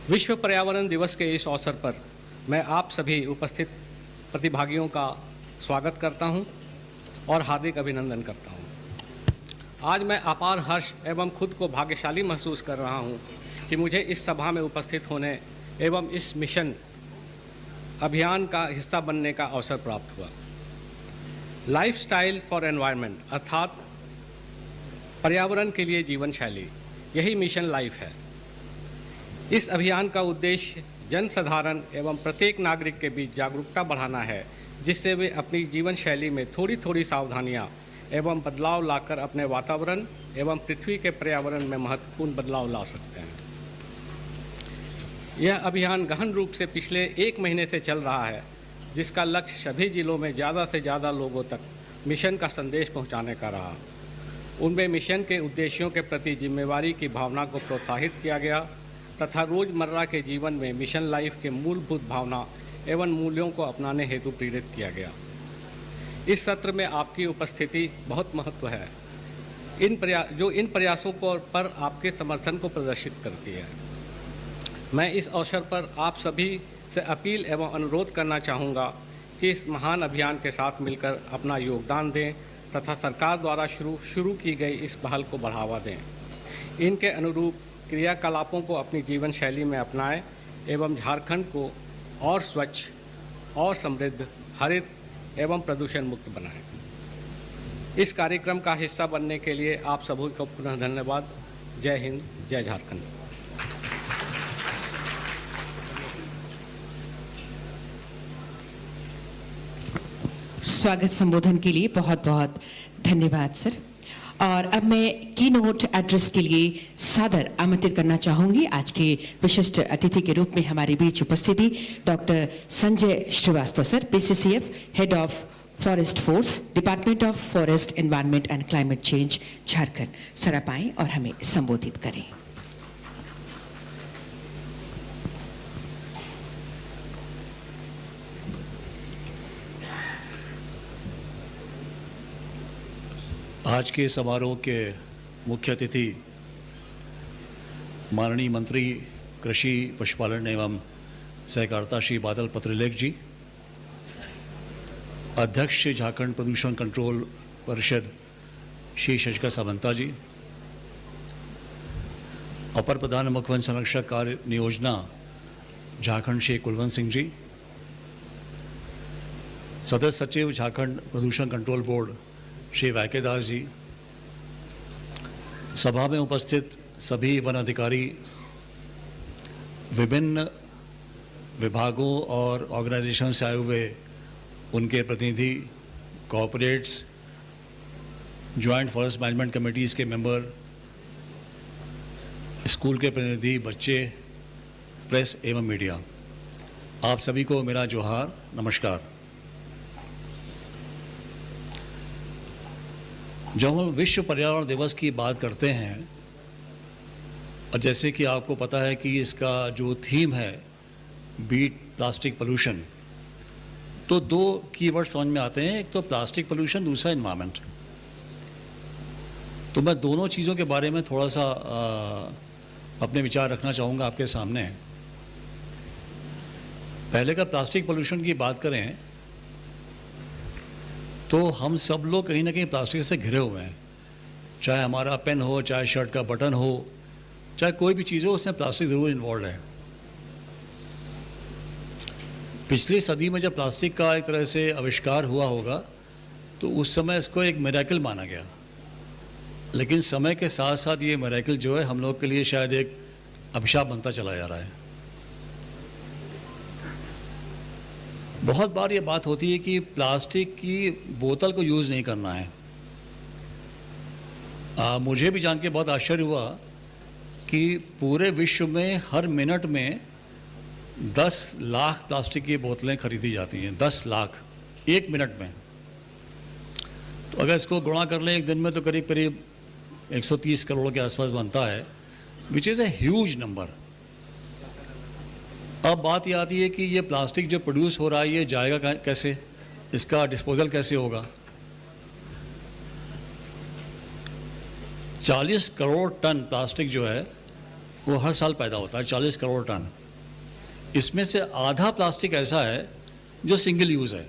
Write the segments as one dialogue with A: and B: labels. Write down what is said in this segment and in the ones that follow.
A: विश्व पर्यावरण दिवस के इस अवसर पर मैं आप सभी उपस्थित प्रतिभागियों का स्वागत करता हूं और हार्दिक अभिनंदन करता हूं। आज मैं अपार हर्ष एवं खुद को भाग्यशाली महसूस कर रहा हूं कि मुझे इस सभा में उपस्थित होने एवं इस मिशन अभियान का हिस्सा बनने का अवसर प्राप्त हुआ। लाइफस्टाइल फॉर एनवायरनमेंट अर्थात पर्यावरण के लिए जीवन शैली, यही मिशन लाइफ है। इस अभियान का उद्देश्य जनसाधारण एवं प्रत्येक नागरिक के बीच जागरूकता बढ़ाना है, जिससे वे अपनी जीवन शैली में थोड़ी थोड़ी सावधानियां एवं बदलाव लाकर अपने वातावरण एवं पृथ्वी के पर्यावरण में महत्वपूर्ण बदलाव ला सकते हैं। यह अभियान गहन रूप से पिछले 1 महीने से चल रहा है, जिसका लक्ष्य सभी जिलों में ज़्यादा से ज़्यादा लोगों तक मिशन का संदेश पहुंचाने का रहा। उनमें मिशन के उद्देश्यों के प्रति जिम्मेवारी की भावना को प्रोत्साहित किया गया तथा रोज़मर्रा के जीवन में मिशन लाइफ के मूलभूत भावना एवं मूल्यों को अपनाने हेतु प्रेरित किया गया। इस सत्र में आपकी उपस्थिति बहुत महत्व है, जो इन प्रयासों पर आपके समर्थन को प्रदर्शित करती है। मैं इस अवसर पर आप सभी से अपील एवं अनुरोध करना चाहूँगा कि इस महान अभियान के साथ मिलकर अपना योगदान दें तथा सरकार द्वारा शुरू की गई इस पहल को बढ़ावा दें। इनके अनुरूप क्रियाकलापों को अपनी जीवन शैली में अपनाएं एवं झारखंड को और स्वच्छ और समृद्ध, हरित एवं प्रदूषण मुक्त बनाएं। इस कार्यक्रम का हिस्सा बनने के लिए आप सभी को पुनः धन्यवाद। जय हिंद, जय झारखंड।
B: स्वागत संबोधन के लिए बहुत बहुत धन्यवाद सर। और अब मैं की नोट एड्रेस के लिए सादर आमंत्रित करना चाहूंगी आज के विशिष्ट अतिथि के रूप में हमारे बीच उपस्थिति doctor Sanjay Srivastava sir, PCCF head of forest force, department of forest environment and climate change, Jharkhand. Sir आप आएं और हमें संबोधित करें।
C: आज के समारोह के मुख्य अतिथि माननीय मंत्री कृषि, पशुपालन एवं सहकारिता श्री बादल पत्रलेख जी, अध्यक्ष श्री झारखंड प्रदूषण कंट्रोल परिषद श्री शशिकांत सामंता जी, अपर प्रधान मुख्य वन संरक्षक कार्य नियोजना झारखंड श्री कुलवंत सिंह जी, सदस्य सचिव झारखंड प्रदूषण कंट्रोल बोर्ड श्री वायकेदास जी, सभा में उपस्थित सभी वन अधिकारी, विभिन्न विभागों और ऑर्गेनाइजेशन से आए हुए उनके प्रतिनिधि, corporates, joint forest management committees के मेंबर, स्कूल के प्रतिनिधि, बच्चे, प्रेस एवं मीडिया, आप सभी को मेरा जोहार, नमस्कार। जब हम विश्व पर्यावरण दिवस की बात करते हैं, और जैसे कि आपको पता है कि इसका जो थीम है बीट प्लास्टिक पोल्यूशन, तो 2 कीवर्ड समझ में आते हैं, एक तो प्लास्टिक पोल्यूशन, दूसरा एनवायरनमेंट। तो मैं दोनों चीज़ों के बारे में थोड़ा सा अपने विचार रखना चाहूँगा आपके सामने। पहले का प्लास्टिक पोल्यूशन की बात करें तो हम सब लोग कहीं ना कहीं प्लास्टिक से घिरे हुए हैं, चाहे हमारा पेन हो, चाहे शर्ट का बटन हो, चाहे कोई भी चीज़ हो, उसमें प्लास्टिक ज़रूर इन्वॉल्व है। पिछली सदी में जब प्लास्टिक का एक तरह से आविष्कार हुआ होगा तो उस समय इसको एक मिरेकल माना गया, लेकिन समय के साथ साथ ये मिरेकल जो है हम लोग के लिए शायद एक अभिशाप बनता चला जा रहा है। बहुत बार ये बात होती है कि प्लास्टिक की बोतल को यूज़ नहीं करना है। मुझे भी जान के बहुत आश्चर्य हुआ कि पूरे विश्व में हर मिनट में 10 लाख प्लास्टिक की बोतलें खरीदी जाती हैं। 10 लाख एक मिनट में। तो अगर इसको गुणा कर लें एक दिन में तो करीब करीब 130 करोड़ के आसपास बनता है, which is a huge number. अब बात ये आती है कि ये प्लास्टिक जो प्रोड्यूस हो रहा है ये जाएगा कैसे, इसका डिस्पोजल कैसे होगा। 40 करोड़ टन प्लास्टिक जो है वो हर साल पैदा होता है, 40 करोड़ टन। इसमें से आधा प्लास्टिक ऐसा है जो सिंगल यूज़ है,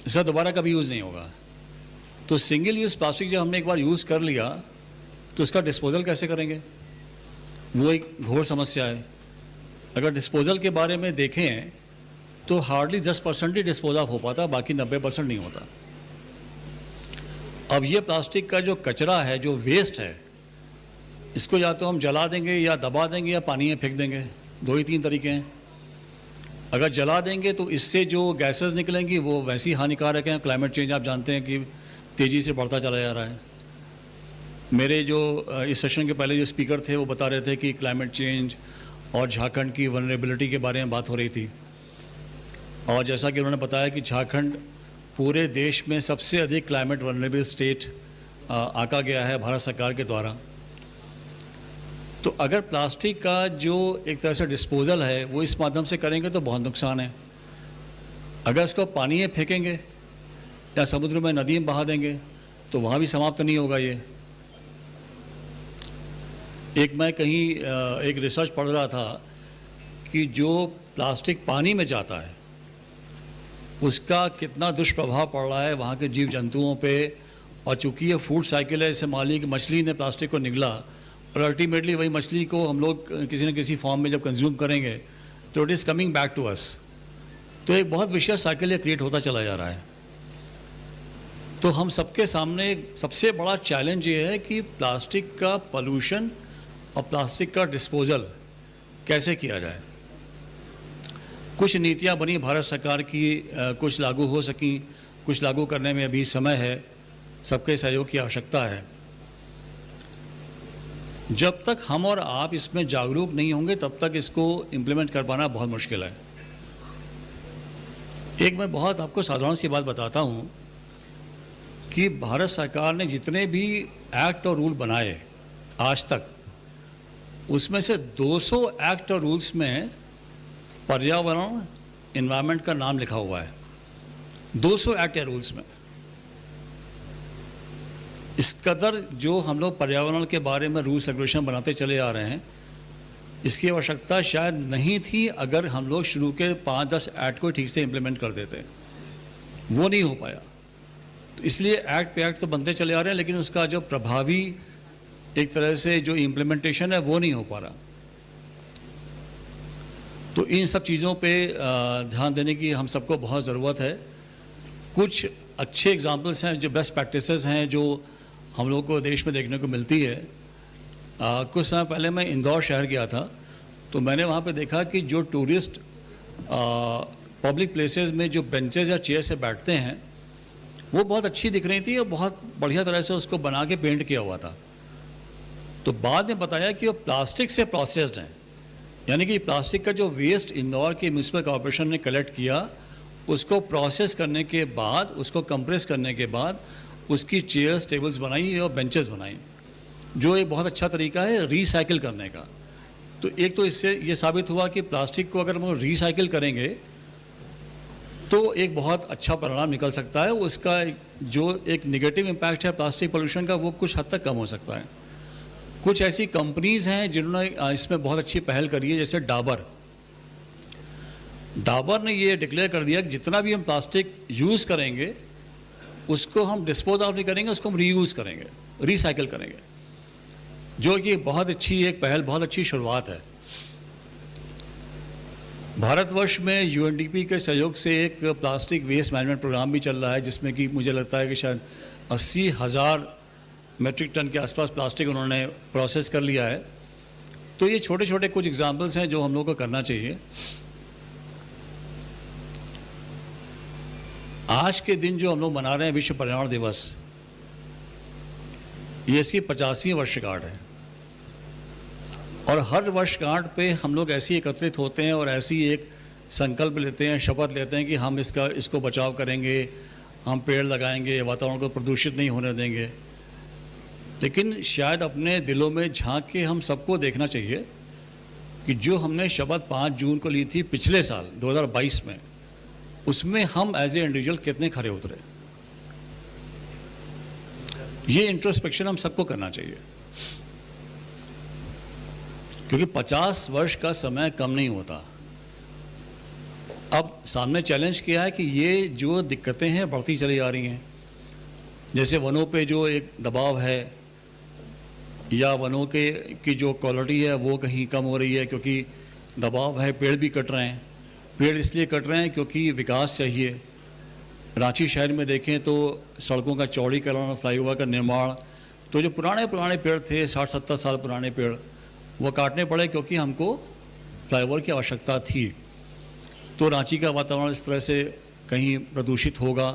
C: इसका दोबारा कभी यूज़ नहीं होगा। तो सिंगल यूज़ प्लास्टिक जब हमने एक बार यूज़ कर लिया तो इसका डिस्पोज़ल कैसे करेंगे, वो एक घोर समस्या है। अगर डिस्पोज़ल के बारे में देखें तो हार्डली 10% ही डिस्पोज ऑफ हो पाता, बाकी 90% नहीं होता। अब ये प्लास्टिक का जो कचरा है, जो वेस्ट है, इसको या तो हम जला देंगे या दबा देंगे या पानी में फेंक देंगे, 2 ही 3 तरीके हैं। अगर जला देंगे तो इससे जो गैसेस निकलेंगी वो वैसी हानिकारक हैं। क्लाइमेट चेंज आप जानते हैं कि तेज़ी से बढ़ता चला जा रहा है। मेरे जो इस सेशन के पहले जो स्पीकर थे वो बता रहे थे कि क्लाइमेट चेंज और झारखंड की वनरेबिलिटी के बारे में बात हो रही थी, और जैसा कि उन्होंने बताया कि झारखंड पूरे देश में सबसे अधिक क्लाइमेट वनरेबल स्टेट आंका गया है भारत सरकार के द्वारा। तो अगर प्लास्टिक का जो एक तरह से डिस्पोज़ल है वो इस माध्यम से करेंगे तो बहुत नुकसान है। अगर इसको पानी में फेंकेंगे या समुद्र में, नदी में बहा देंगे तो वहाँ भी समाप्त नहीं होगा ये। एक मैं कहीं एक रिसर्च पढ़ रहा था कि जो प्लास्टिक पानी में जाता है उसका कितना दुष्प्रभाव पड़ रहा है वहाँ के जीव जंतुओं पे। और चूँकि ये फूड साइकिल है, इससे मान लीजिए कि मछली ने प्लास्टिक को निगला और अल्टीमेटली वही मछली को हम लोग किसी न किसी फॉर्म में जब कंज्यूम करेंगे तो it is coming back to us. तो एक बहुत विशेष साइकिल ये क्रिएट होता चला जा रहा है। तो हम सबके सामने सबसे बड़ा चैलेंज ये है कि प्लास्टिक का पोल्यूशन और प्लास्टिक का डिस्पोज़ल कैसे किया जाए। कुछ नीतियाँ बनी भारत सरकार की, कुछ लागू हो सकी, कुछ लागू करने में अभी समय है, सबके सहयोग की आवश्यकता है। जब तक हम और आप इसमें जागरूक नहीं होंगे तब तक इसको इम्प्लीमेंट कर पाना बहुत मुश्किल है। एक मैं बहुत आपको साधारण सी बात बताता हूँ कि भारत सरकार ने जितने भी एक्ट और रूल बनाए आज तक, उसमें से 200 एक्ट और रूल्स में पर्यावरण, एनवायरनमेंट का नाम लिखा हुआ है। 200 एक्ट या रूल्स में इस कदर जो हम लोग पर्यावरण के बारे में रूल्स रेगुलेशन बनाते चले आ रहे हैं, इसकी आवश्यकता शायद नहीं थी अगर हम लोग शुरू के 5-10 एक्ट को ठीक से इम्प्लीमेंट कर देते। वो नहीं हो पाया, तो इसलिए एक्ट पे एक्ट तो बनते चले आ रहे हैं, लेकिन उसका जो प्रभावी एक तरह से जो इम्प्लीमेंटेशन है वो नहीं हो पा रहा। तो इन सब चीज़ों पे ध्यान देने की हम सबको बहुत ज़रूरत है। कुछ अच्छे एग्जाम्पल्स हैं, जो बेस्ट प्रैक्टिसेस हैं, जो हम लोग को देश में देखने को मिलती है। कुछ समय पहले मैं इंदौर शहर गया था, तो मैंने वहाँ पे देखा कि जो टूरिस्ट पब्लिक प्लेसेस में जो बेंचेस या चेयर से बैठते हैं वो बहुत अच्छी दिख रही थी और बहुत बढ़िया तरह से उसको बना के पेंट किया हुआ था। तो बाद में बताया कि वो प्लास्टिक से प्रोसेस्ड हैं, यानी कि प्लास्टिक का जो वेस्ट इंदौर के म्यूनिसिपल कॉर्पोरेशन ने कलेक्ट किया, उसको प्रोसेस करने के बाद, उसको कंप्रेस करने के बाद उसकी चेयर्स, टेबल्स बनाई और बेंचेस बनाई, जो एक बहुत अच्छा तरीका है रिसाइकिल करने का। तो एक तो इससे ये साबित हुआ कि प्लास्टिक को अगर हम रिसाइकिल करेंगे तो एक बहुत अच्छा परिणाम निकल सकता है। उसका जो एक नेगेटिव इम्पैक्ट है प्लास्टिक पोल्यूशन का, वो कुछ हद तक कम हो सकता है। कुछ ऐसी कंपनीज़ हैं जिन्होंने इसमें बहुत अच्छी पहल करी है, जैसे डाबर ने ये डिक्लेयर कर दिया कि जितना भी हम प्लास्टिक यूज़ करेंगे उसको हम डिस्पोज आउट नहीं करेंगे, उसको हम रीयूज़ करेंगे, रिसाइकिल करेंगे, जो कि बहुत अच्छी एक पहल, बहुत अच्छी शुरुआत है। भारतवर्ष में यूएनडीपी के सहयोग से एक प्लास्टिक वेस्ट मैनेजमेंट प्रोग्राम भी चल रहा है, जिसमें कि मुझे लगता है कि शायद 80,000 मेट्रिक टन के आसपास प्लास्टिक उन्होंने प्रोसेस कर लिया है। तो ये छोटे छोटे कुछ एग्जाम्पल्स हैं जो हम लोग को करना चाहिए। आज के दिन जो हम लोग मना रहे हैं विश्व पर्यावरण दिवस, ये इसकी 50वीं वर्षगांठ है, और हर वर्षगांठ पे हम लोग ऐसे एकत्रित होते हैं और ऐसी एक संकल्प लेते हैं, शपथ लेते हैं कि हम इसको बचाव करेंगे, हम पेड़ लगाएंगे, वातावरण को प्रदूषित नहीं होने देंगे। लेकिन शायद अपने दिलों में झांक के हम सबको देखना चाहिए कि जो हमने शपथ 5 जून को ली थी पिछले साल 2022 में, उसमें हम एज ए इंडिविजुअल कितने खरे उतरे। ये इंट्रोस्पेक्शन हम सबको करना चाहिए। क्योंकि 50 वर्ष का समय कम नहीं होता। अब सामने चैलेंज किया है कि ये जो दिक्कतें हैं बढ़ती चली जा रही हैं, जैसे वनों पे जो एक दबाव है या वनों की जो क्वालिटी है वो कहीं कम हो रही है क्योंकि दबाव है, पेड़ भी कट रहे हैं। पेड़ इसलिए कट रहे हैं क्योंकि विकास चाहिए। रांची शहर में देखें तो सड़कों का चौड़ीकरण, फ्लाईओवर का निर्माण, तो जो पुराने पेड़ थे 60-70 साल पुराने पेड़ वो काटने पड़े क्योंकि हमको फ्लाईओवर की आवश्यकता थी। तो रांची का वातावरण इस तरह से कहीं प्रदूषित होगा।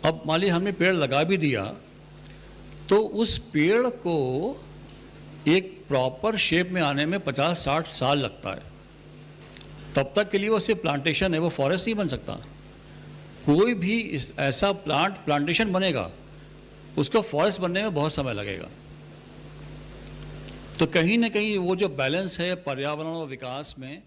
C: अब मान लीजिए हमने पेड़ लगा भी दिया तो उस पेड़ को एक प्रॉपर शेप में आने में 50-60 साल लगता है। तब तक के लिए वो सिर्फ प्लांटेशन है, वो फॉरेस्ट नहीं बन सकता। कोई भी ऐसा प्लांटेशन बनेगा उसको फॉरेस्ट बनने में बहुत समय लगेगा। तो कहीं ना कहीं वो जो बैलेंस है पर्यावरण और विकास में